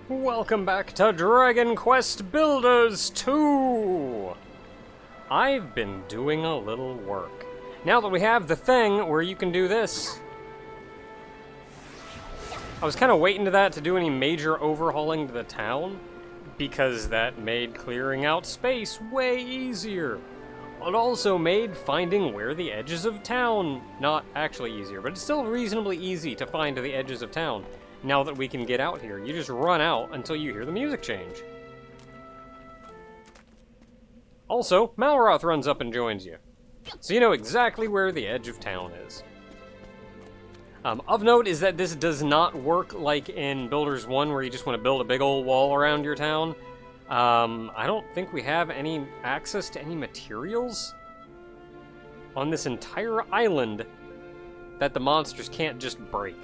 Welcome back to Dragon Quest Builders 2! I've been doing a little work. Now that we have the thing where you can do this, I was kind of waiting to that to do any major overhauling to the town, because that made clearing out space way easier. It also made finding where the edges of town, not actually easier, but it's still reasonably easy to find the edges of town. Now that we can get out here, you just run out until you hear the music change. Also, Malroth runs up and joins you, so you know exactly where the edge of town is. Of note is that this does not work like in Builders 1, where you just want to build a big old wall around your town. I don't think we have any access to any materials on this entire island that the monsters can't just break.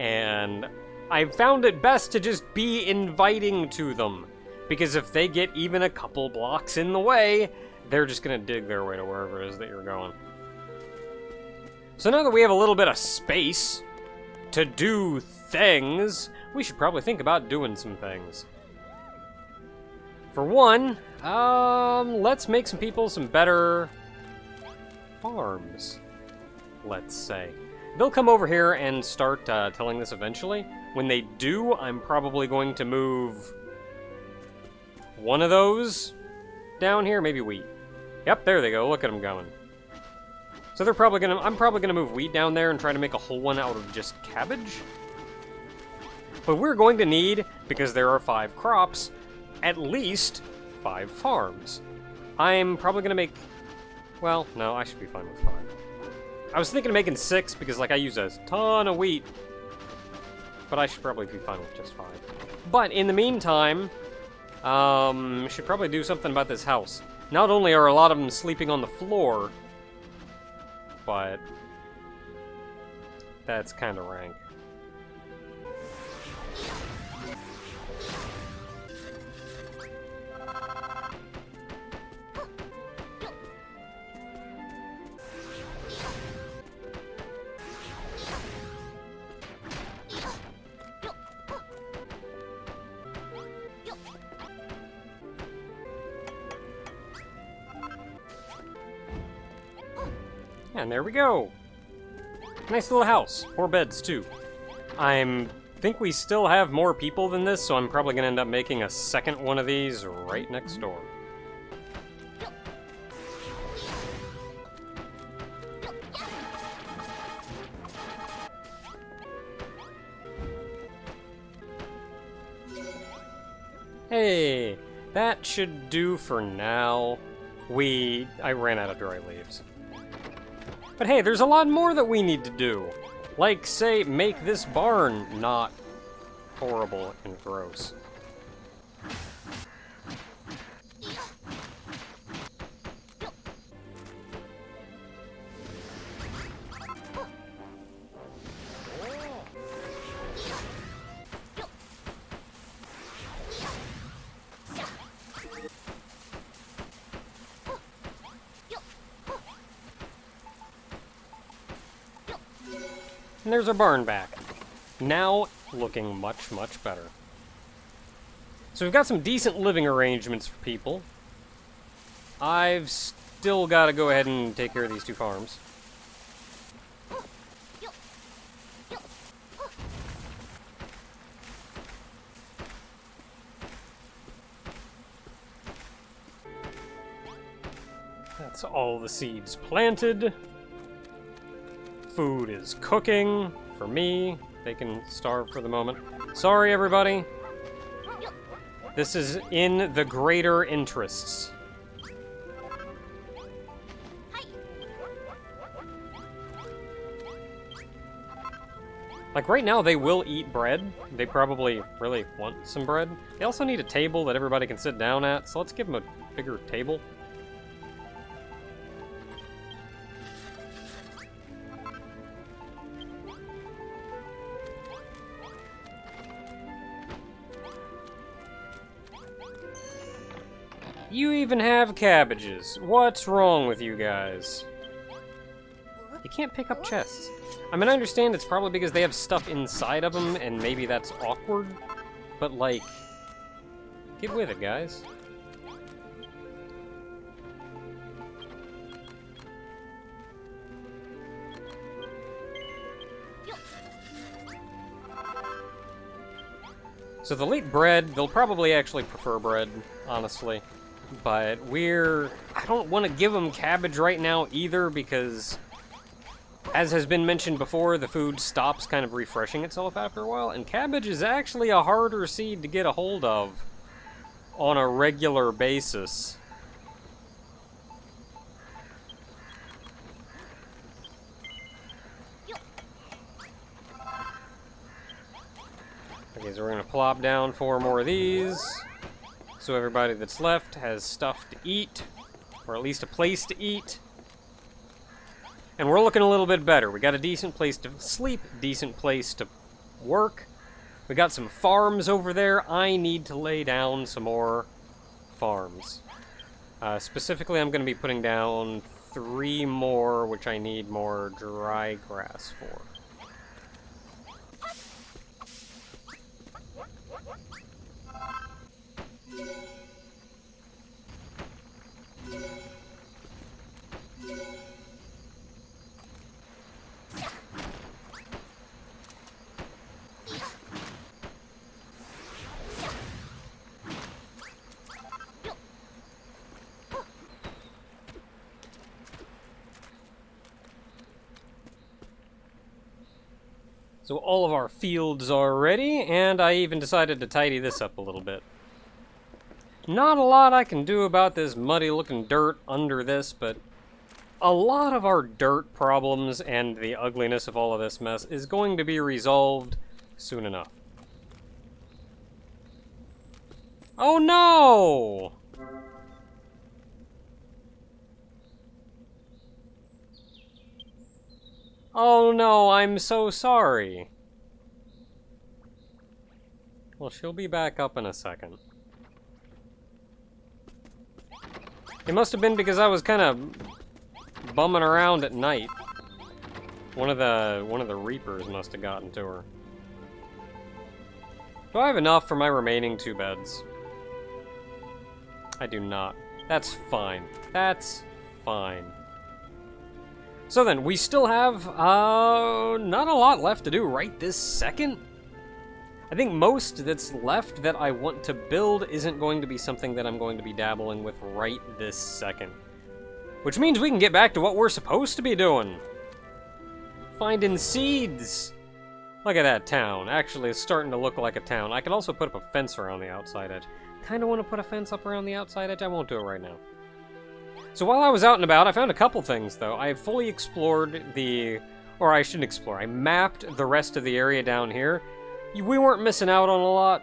And I found it best to just be inviting to them, because if they get even a couple blocks in the way, they're just gonna dig their way to wherever it is that you're going. So now that we have a little bit of space to do things, we should probably think about doing some things. For one, let's make some people some better farms, let's say. They'll come over here and start telling this eventually. When they do, I'm probably going to move one of those down here, maybe wheat. Yep, there they go, look at them going. So I'm probably gonna move wheat down there and try to make a whole one out of just cabbage. But we're going to need, because there are 5 crops, at least 5 farms. I'm probably gonna make, well, no, I should be fine with 5. I was thinking of making 6 because, like, I use a ton of wheat. But I should probably be fine with just 5. But in the meantime, should probably do something about this house. Not only are a lot of them sleeping on the floor, but that's kind of rank. And there we go. Nice little house. 4 beds, too. I think we still have more people than this, so I'm probably going to end up making a second one of these right next door. Hey, that should do for now. I ran out of dry leaves. But hey, there's a lot more that we need to do. Like, say, make this barn not horrible and gross. And there's our barn back. Now, looking much, much better. So we've got some decent living arrangements for people. I've still got to go ahead and take care of these 2 farms. That's all the seeds planted. Food is cooking for me. They can starve for the moment. Sorry, everybody. This is in the greater interests. Like, right now, they will eat bread. They probably really want some bread. They also need a table that everybody can sit down at, so let's give them a bigger table. You even have cabbages. What's wrong with you guys? You can't pick up chests. I mean, I understand it's probably because they have stuff inside of them, and maybe that's awkward, but, like, get with it, guys. So they'll eat bread. They'll probably actually prefer bread, honestly. But I don't want to give them cabbage right now either, because, as has been mentioned before, the food stops kind of refreshing itself after a while, and cabbage is actually a harder seed to get a hold of on a regular basis. Okay, so we're gonna plop down 4 more of these, so everybody that's left has stuff to eat, or at least a place to eat. And we're looking a little bit better. We got a decent place to sleep, decent place to work. We got some farms over there. I need to lay down some more farms. Specifically, I'm gonna be putting down 3 more, which I need more dry grass for. So all of our fields are ready, and I even decided to tidy this up a little bit. Not a lot I can do about this muddy-looking dirt under this, but a lot of our dirt problems and the ugliness of all of this mess is going to be resolved soon enough. Oh no! Oh no, I'm so sorry. Well, she'll be back up in a second. It must have been because I was kind of bumming around at night. One of the reapers must have gotten to her. Do I have enough for my remaining 2 beds? I do not. That's fine. That's fine. So then, we still have, not a lot left to do right this second. I think most that's left that I want to build isn't going to be something that I'm going to be dabbling with right this second. Which means we can get back to what we're supposed to be doing. Finding seeds. Look at that town. Actually, it's starting to look like a town. I could also put up a fence around the outside edge. Kind of want to put a fence up around the outside edge. I won't do it right now. So while I was out and about, I found a couple things, though. I have fully explored or I shouldn't explore, I mapped the rest of the area down here. We weren't missing out on a lot.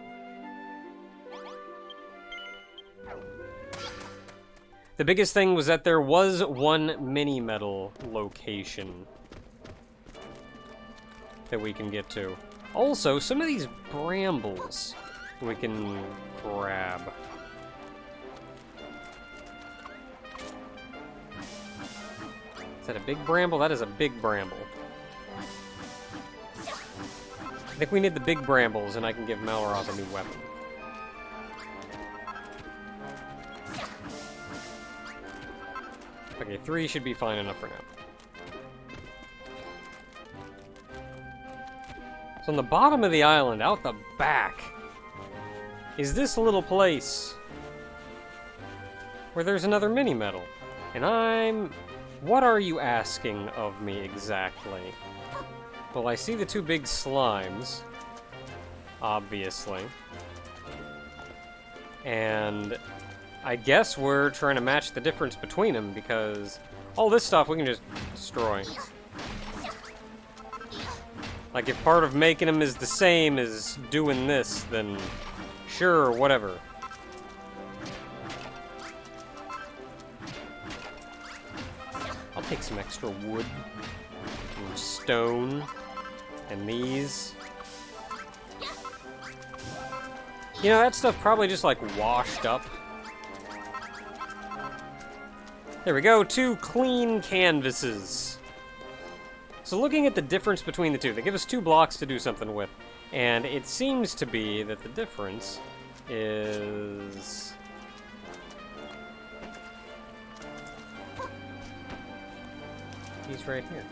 The biggest thing was that there was one mini-metal location that we can get to. Also, some of these brambles we can grab. Is that a big bramble? That is a big bramble. I think we need the big brambles, and I can give Malroth a new weapon. Okay, 3 should be fine enough for now. So on the bottom of the island, out the back, is this little place where there's another mini-metal. And what are you asking of me exactly? Well, I see the 2 big slimes, obviously. And I guess we're trying to match the difference between them, because all this stuff we can just destroy. Like, if part of making them is the same as doing this, then sure, whatever. I'll take some extra wood and stone and these. You know, that stuff probably just like washed up. There we go, 2 clean canvases. So looking at the difference between the two, they give us 2 blocks to do something with. And it seems to be that the difference is... he's right here.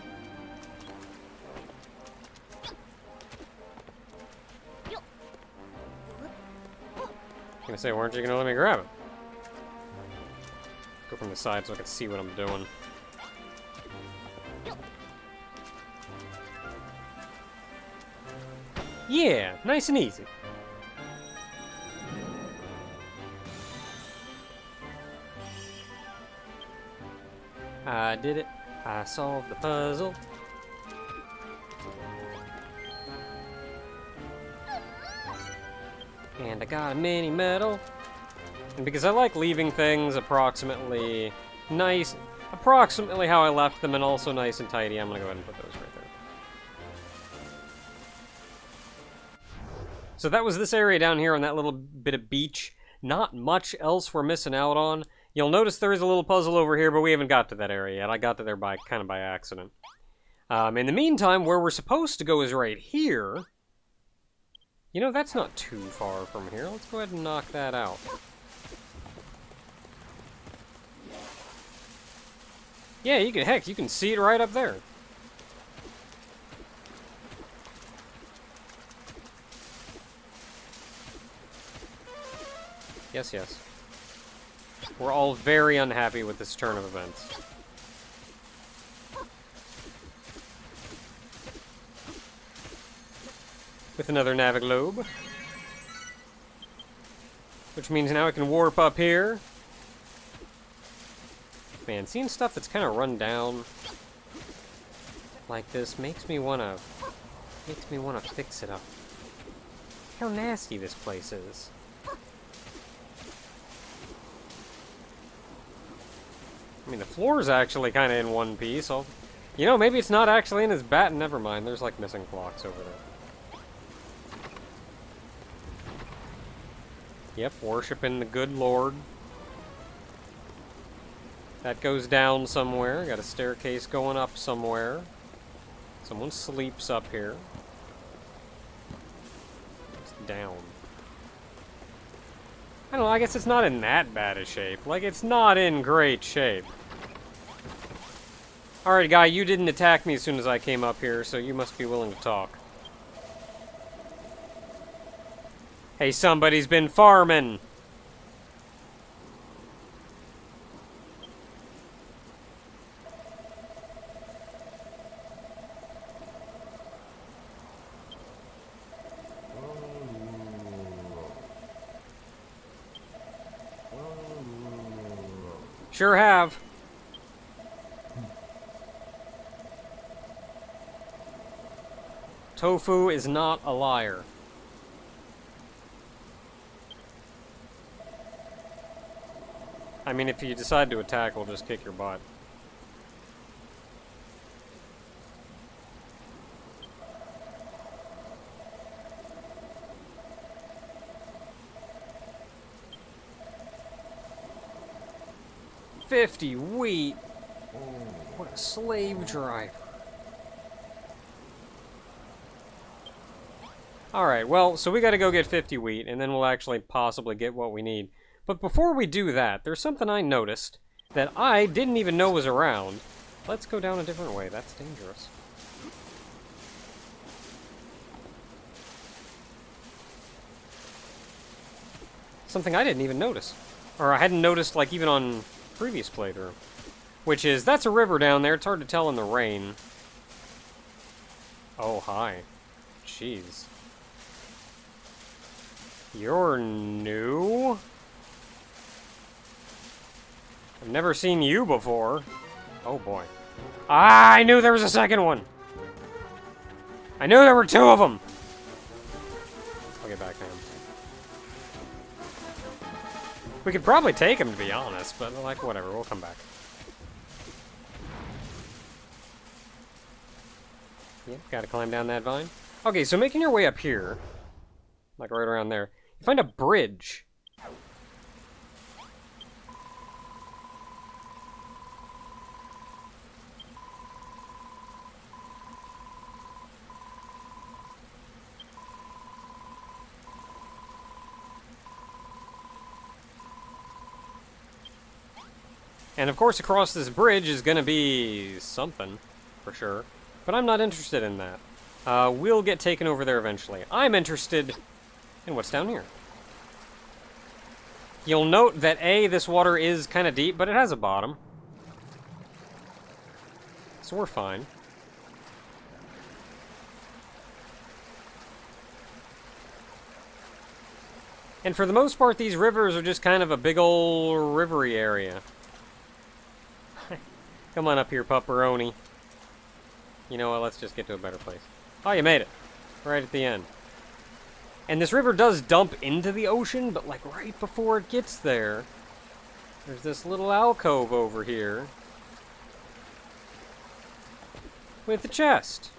I'm gonna say, why aren't you gonna let me grab it? Go from the side so I can see what I'm doing. Yeah, nice and easy. I did it. I solved the puzzle. And I got a mini medal. And because I like leaving things approximately nice, approximately how I left them, and also nice and tidy, I'm gonna go ahead and put those right there. So that was this area down here on that little bit of beach. Not much else we're missing out on. You'll notice there is a little puzzle over here, but we haven't got to that area yet. I got to there kind of by accident. In the meantime, where we're supposed to go is right here. You know, that's not too far from here. Let's go ahead and knock that out. Yeah, heck, you can see it right up there. Yes, yes. We're all very unhappy with this turn of events. With another Naviglobe. Which means now I can warp up here. Man, seeing stuff that's kind of run down like this makes me wanna fix it up. How nasty this place is. I mean, the floor is actually kind of in one piece. You know, maybe it's not actually in his bat. Never mind. There's like missing blocks over there. Yep, worshiping the good Lord. That goes down somewhere. Got a staircase going up somewhere. Someone sleeps up here. It's down. I don't know, I guess it's not in that bad a shape. Like, it's not in great shape. Alright, guy, you didn't attack me as soon as I came up here, so you must be willing to talk. Hey, somebody's been farming! Sure have. Tofu is not a liar. I mean, if you decide to attack, we'll just kick your butt. $50 wheat. What a slave driver. Alright, well, so we gotta go get 50 wheat, and then we'll actually possibly get what we need. But before we do that, there's something I noticed that I didn't even know was around. Let's go down a different way. That's dangerous. Something I didn't even notice. Or I hadn't noticed, like, even on previous playthrough. Which is, that's a river down there. It's hard to tell in the rain. Oh, hi. Jeez. You're new? I've never seen you before. Oh, boy. Ah, I knew there was a second one! I knew there were 2 of them! I'll get back to him. We could probably take him, to be honest, but, like, whatever. We'll come back. Yep, gotta climb down that vine. Okay, so making your way up here, like right around there, you find a bridge. And of course across this bridge is gonna be something, for sure. But I'm not interested in that. We'll get taken over there eventually. I'm interested in what's down here. You'll note that A, this water is kind of deep, but it has a bottom. So we're fine. And for the most part, these rivers are just kind of a big ol' rivery area. Come on up here, pupperoni. You know what, let's just get to a better place. Oh, you made it. Right at the end. And this river does dump into the ocean, but like right before it gets there, there's this little alcove over here with a chest.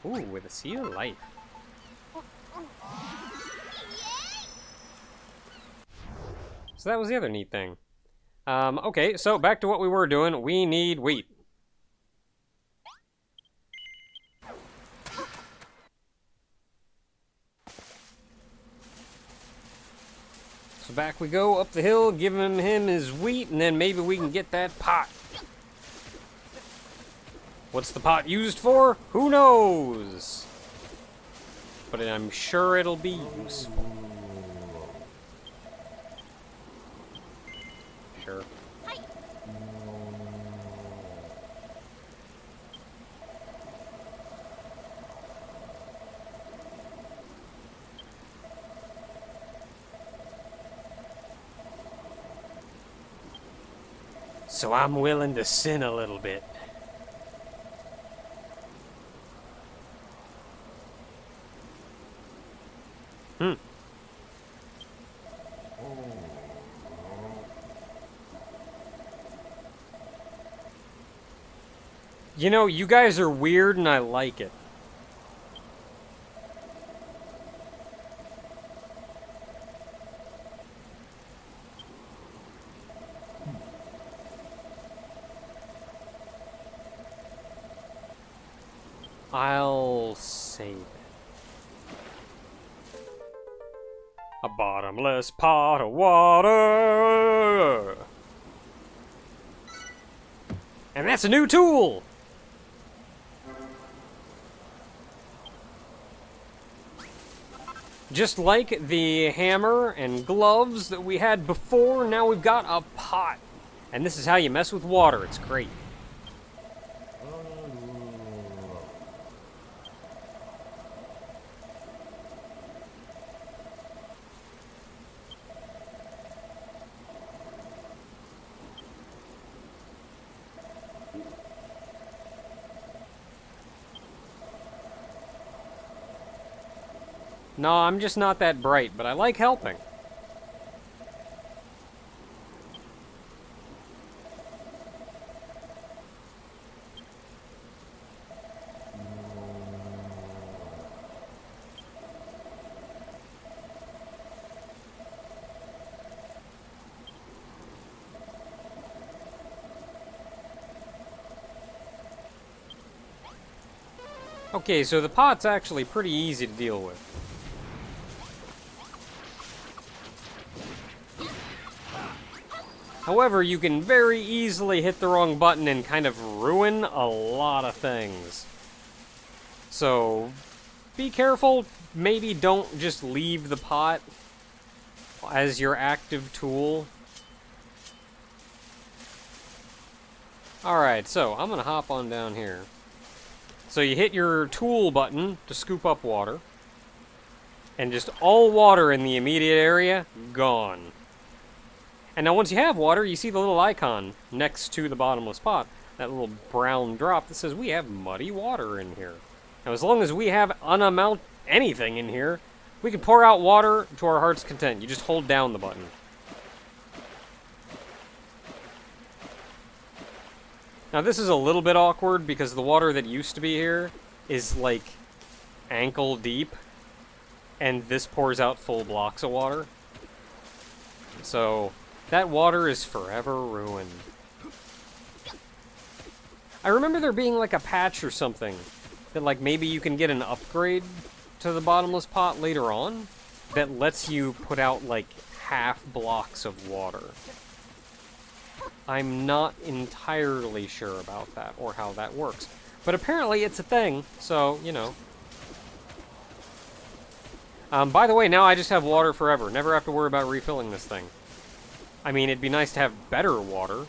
Ooh, with a sea of life. So that was the other neat thing. Okay, so back to what we were doing. We need wheat. So back we go up the hill, giving him his wheat, and then maybe we can get that pot. What's the pot used for? Who knows? But I'm sure it'll be useful. Sure. So I'm willing to sin a little bit. You know, you guys are weird and I like it. I'll save it. A bottomless pot of water! And that's a new tool! Just like the hammer and gloves that we had before, now we've got a pot. And this is how you mess with water. It's great. No, I'm just not that bright, but I like helping. Okay, so the pot's actually pretty easy to deal with. However, you can very easily hit the wrong button and kind of ruin a lot of things. So, be careful. Maybe don't just leave the pot as your active tool. Alright, so I'm gonna hop on down here. So you hit your tool button to scoop up water. And just all water in the immediate area, gone. And now once you have water, you see the little icon next to the bottomless pot, that little brown drop that says we have muddy water in here. Now as long as we have anything in here, we can pour out water to our heart's content. You just hold down the button. Now this is a little bit awkward because the water that used to be here is like ankle deep, and this pours out full blocks of water. So that water is forever ruined. I remember there being like a patch or something that like maybe you can get an upgrade to the bottomless pot later on that lets you put out like half blocks of water. I'm not entirely sure about that, or how that works. But apparently it's a thing, so, you know. By the way, now I just have water forever. Never have to worry about refilling this thing. I mean, it'd be nice to have better water,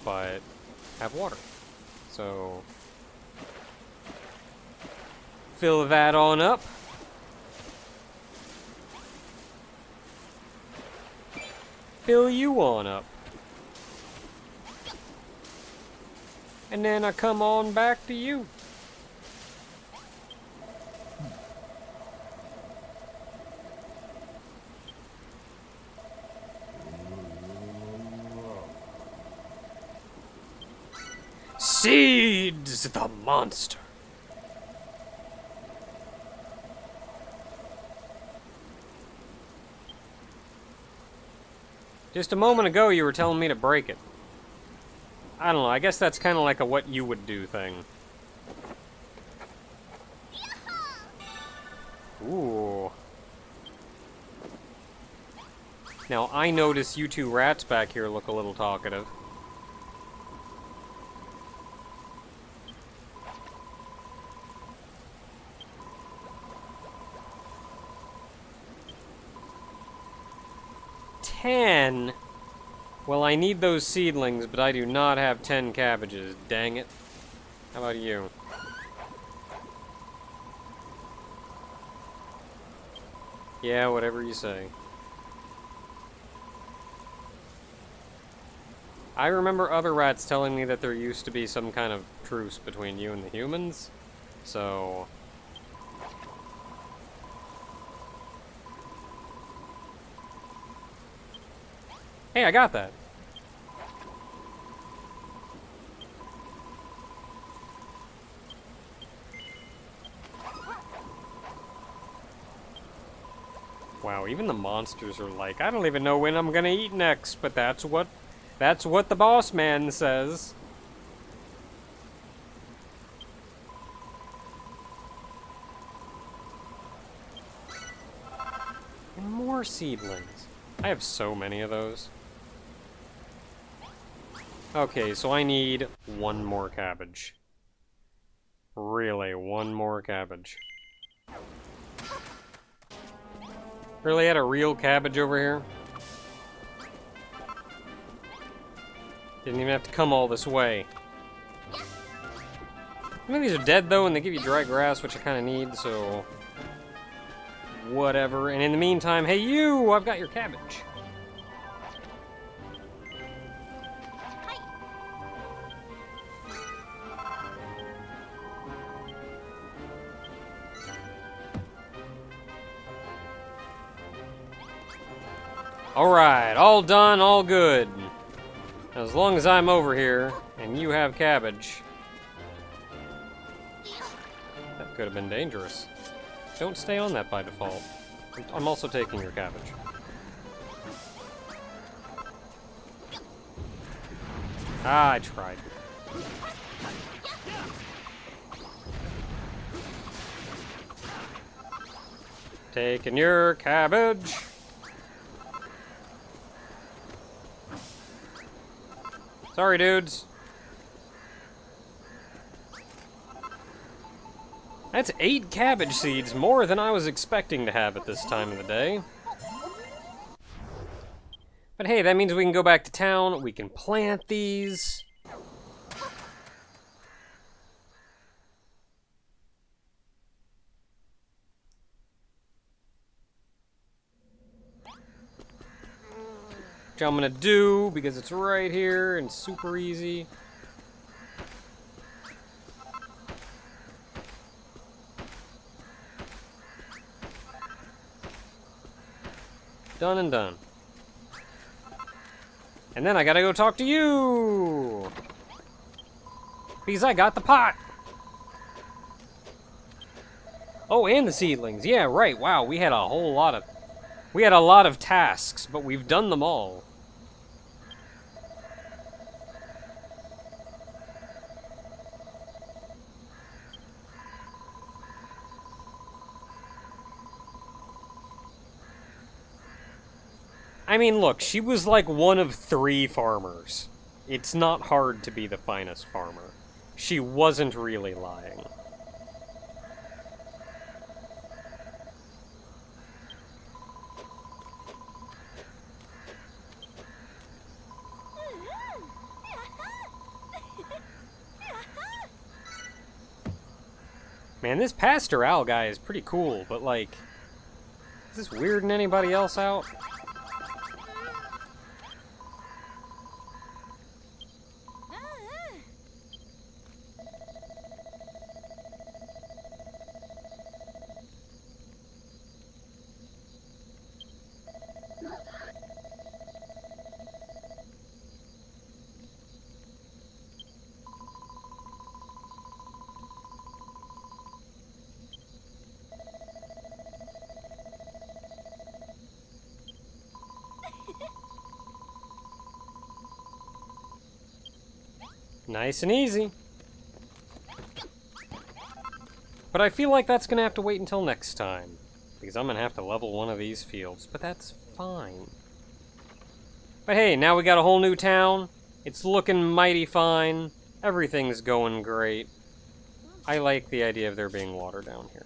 but have water. So, fill that on up. Fill you on up. And then I come on back to you. Seeds the monster. Just a moment ago you were telling me to break it. I don't know, I guess that's kind of like a what you would do thing. Ooh. Now, I notice you two rats back here look a little talkative. $10? Well, I need those seedlings, but I do not have 10 cabbages. Dang it. How about you? Yeah, whatever you say. I remember other rats telling me that there used to be some kind of truce between you and the humans, so... Hey, I got that. Wow, even the monsters are like, I don't even know when I'm gonna eat next, but that's what the boss man says. And more seedlings. I have so many of those. Okay, so I need one more cabbage. Really, one more cabbage. Really had a real cabbage over here? Didn't even have to come all this way. I mean, these are dead though, and they give you dry grass, which I kind of need, so... Whatever. And in the meantime, hey you! I've got your cabbage. Alright, all done, all good. As long as I'm over here, and you have cabbage. That could have been dangerous. Don't stay on that by default. I'm also taking your cabbage. Ah, I tried. Taking your cabbage. Sorry, dudes. That's 8 cabbage seeds, more than I was expecting to have at this time of the day. But hey, that means we can go back to town, we can plant these. Which I'm gonna do, because it's right here and super easy. Done and done. And then I gotta go talk to you! Because I got the pot! Oh, and the seedlings. Yeah, right. Wow, we had a lot of tasks, but we've done them all. I mean, look, she was like one of 3 farmers. It's not hard to be the finest farmer. She wasn't really lying. Man, this Pastor Owl guy is pretty cool, but like, is this weirding anybody else out? Nice and easy. But I feel like that's gonna have to wait until next time, because I'm gonna have to level one of these fields, but that's fine. But hey, now we got a whole new town. It's looking mighty fine. Everything's going great. I like the idea of there being water down here.